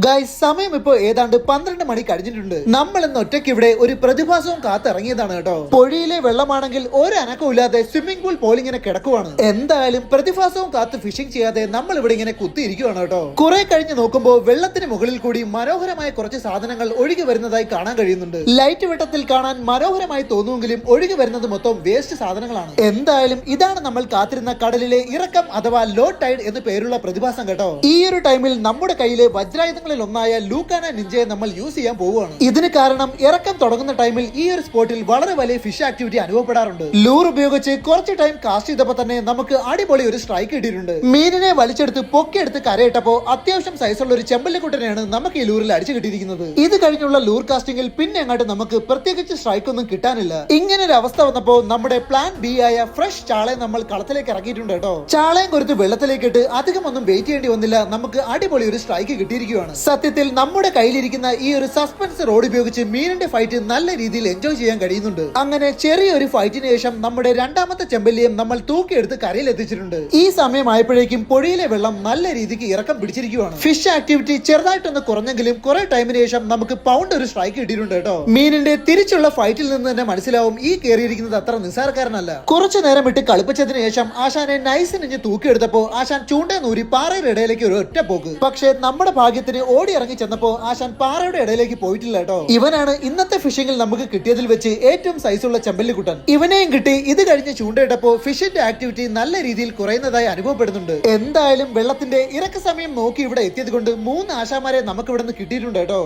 Guys, സമയം ഇപ്പോ ഏതാണ്ട് 12 മണി കഴിഞ്ഞിട്ടുണ്ട്. നമ്മൾ ഇന്ന് ഒറ്റയ്ക്ക് ഇവിടെ ഒരു പ്രതിഭാസവും കാത്തിറങ്ങിയതാണ് കേട്ടോ. പൊഴിയിലെ വെള്ളമാണെങ്കിൽ ഒരു അനക്കവും ഇല്ലാതെ സ്വിമ്മിംഗ് പൂൾ പോലെ ഇങ്ങനെ കിടക്കുവാണ്. എന്തായാലും പ്രതിഭാസവും കാത്ത് ഫിഷിംഗ് ചെയ്യാതെ നമ്മൾ ഇവിടെ ഇങ്ങനെ കുത്തിയിരിക്കുവാണ് കേട്ടോ. കുറെ കഴിഞ്ഞ് നോക്കുമ്പോൾ വെള്ളത്തിന് മുകളിൽ കൂടി മനോഹരമായ കുറച്ച് സാധനങ്ങൾ ഒഴുകി വരുന്നതായി കാണാൻ കഴിയുന്നുണ്ട്. ലൈറ്റ് വെട്ടത്തിൽ കാണാൻ മനോഹരമായി തോന്നുമെങ്കിലും ഒഴുകി വരുന്നത് മൊത്തം വേസ്റ്റ് സാധനങ്ങളാണ്. എന്തായാലും ഇതാണ് നമ്മൾ കാത്തിരുന്ന കടലിലെ ഇറക്കം അഥവാ ലോ ടൈഡ് എന്ന് പേരുള്ള പ്രതിഭാസം കേട്ടോ. ഈ ഒരു ടൈമിൽ നമ്മുടെ കയ്യിലെ വജ്രായുധ ഒന്നായ ലൂക്കാന നിഞ്ചയെ നമ്മൾ യൂസ് ചെയ്യാൻ പോവുകയാണ്. ഇതിന് കാരണം ഇറക്കം തുടങ്ങുന്ന ടൈമിൽ ഈ ഒരു സ്പോട്ടിൽ വളരെ വലിയ ഫിഷ് ആക്ടിവിറ്റി അനുഭവപ്പെടാറുണ്ട്. ലൂർ ഉപയോഗിച്ച് കുറച്ച് ടൈം കാസ്റ്റ് ചെയ്തപ്പോൾ തന്നെ നമുക്ക് അടിപൊളി ഒരു സ്ട്രൈക്ക് കിട്ടിയിട്ടുണ്ട്. മീനിനെ വലിച്ചെടുത്ത് പൊക്കിയെടുത്ത് കരയിട്ടപ്പോ അത്യാവശ്യം സൈസുള്ള ഒരു ചെമ്പല്ലിക്കുട്ടനെയാണ് നമുക്ക് ഈ ലൂറിൽ അടിച്ചു കിട്ടിയിരിക്കുന്നത്. ഇത് കഴിഞ്ഞുള്ള ലൂർ കാസ്റ്റിംഗിൽ പിന്നെ അങ്ങോട്ട് നമുക്ക് പ്രത്യേകിച്ച് സ്ട്രൈക്ക് ഒന്നും കിട്ടാനില്ല. ഇങ്ങനെ ഒരു അവസ്ഥ വന്നപ്പോ നമ്മുടെ പ്ലാൻ ബി ആയ ഫ്രഷ് ചാളയെ നമ്മൾ കളത്തിലേക്ക് ഇറക്കിയിട്ടുണ്ട് കേട്ടോ. ചാളയും കൊടുത്ത് വെള്ളത്തിലേക്ക് ഇട്ട് അധികം ഒന്നും വെയിറ്റ് ചെയ്യേണ്ടി വന്നില്ല. നമുക്ക് അടിപൊളി ഒരു സ്ട്രൈക്ക് കിട്ടിയിരിക്കുകയാണ്. സത്യത്തിൽ നമ്മുടെ കയ്യിലിരിക്കുന്ന ഈ ഒരു സസ്പെൻസ് റോഡ് ഉപയോഗിച്ച് മീനിന്റെ ഫൈറ്റ് നല്ല രീതിയിൽ എൻജോയ് ചെയ്യാൻ കഴിയുന്നുണ്ട്. അങ്ങനെ ചെറിയൊരു ഫൈറ്റിന് ശേഷം നമ്മുടെ രണ്ടാമത്തെ ചെമ്പല്ലിയും നമ്മൾ തൂക്കിയെടുത്ത് കരയിൽ എത്തിച്ചിട്ടുണ്ട്. ഈ സമയമായപ്പോഴേക്കും പൊഴിയിലെ വെള്ളം നല്ല രീതിക്ക് ഇറക്കം പിടിച്ചിരിക്കുകയാണ്. ഫിഷ് ആക്ടിവിറ്റി ചെറുതായിട്ടൊന്ന് കുറഞ്ഞെങ്കിലും കുറെ ടൈമിന് ശേഷം നമുക്ക് പൗണ്ട് ഒരു സ്ട്രൈക്ക് കിട്ടിയിട്ടുണ്ട് കേട്ടോ. മീനിന്റെ തിരിച്ചുള്ള ഫൈറ്റിൽ നിന്ന് തന്നെ മനസ്സിലാവും ഈ കയറിയിരിക്കുന്നത് അത്ര നിസ്സാരക്കാരനല്ല. കുറച്ചു നേരം ഇട്ട് കളിപ്പിച്ചതിന് ശേഷം ആശാനെ നൈസിനിഞ്ഞ് തൂക്കിയെടുത്തപ്പോ ആശാൻ ചൂണ്ടേ നൂരി പാറയുടെ ഇടയിലേക്ക് ഒരു ഒറ്റ പോക്ക്. പക്ഷെ നമ്മുടെ ഭാഗ്യത്തിന് ഓടി ഇറങ്ങി ചെന്നപ്പോ ആശാൻ പാറയുടെ ഇടയിലേക്ക് പോയിട്ടില്ല കേട്ടോ. ഇവനാണ് ഇന്നത്തെ ഫിഷിംഗിൽ നമുക്ക് കിട്ടിയതിൽ വെച്ച് ഏറ്റവും സൈസുള്ള ചെമ്പല്ലിക്കുട്ടൻ. ഇവനെയും കിട്ടി. ഇത് കഴിഞ്ഞ് ചൂണ്ടയിട്ടപ്പോ ഫിഷിന്റെ ആക്ടിവിറ്റി നല്ല രീതിയിൽ കുറയുന്നതായി അനുഭവപ്പെടുന്നുണ്ട്. എന്തായാലും വെള്ളത്തിന്റെ ഇറക്ക സമയം നോക്കി ഇവിടെ എത്തിയത് കൊണ്ട് 3 ആശാമാരെ നമുക്ക് ഇവിടെ നിന്ന് കിട്ടിയിട്ടുണ്ട് കേട്ടോ.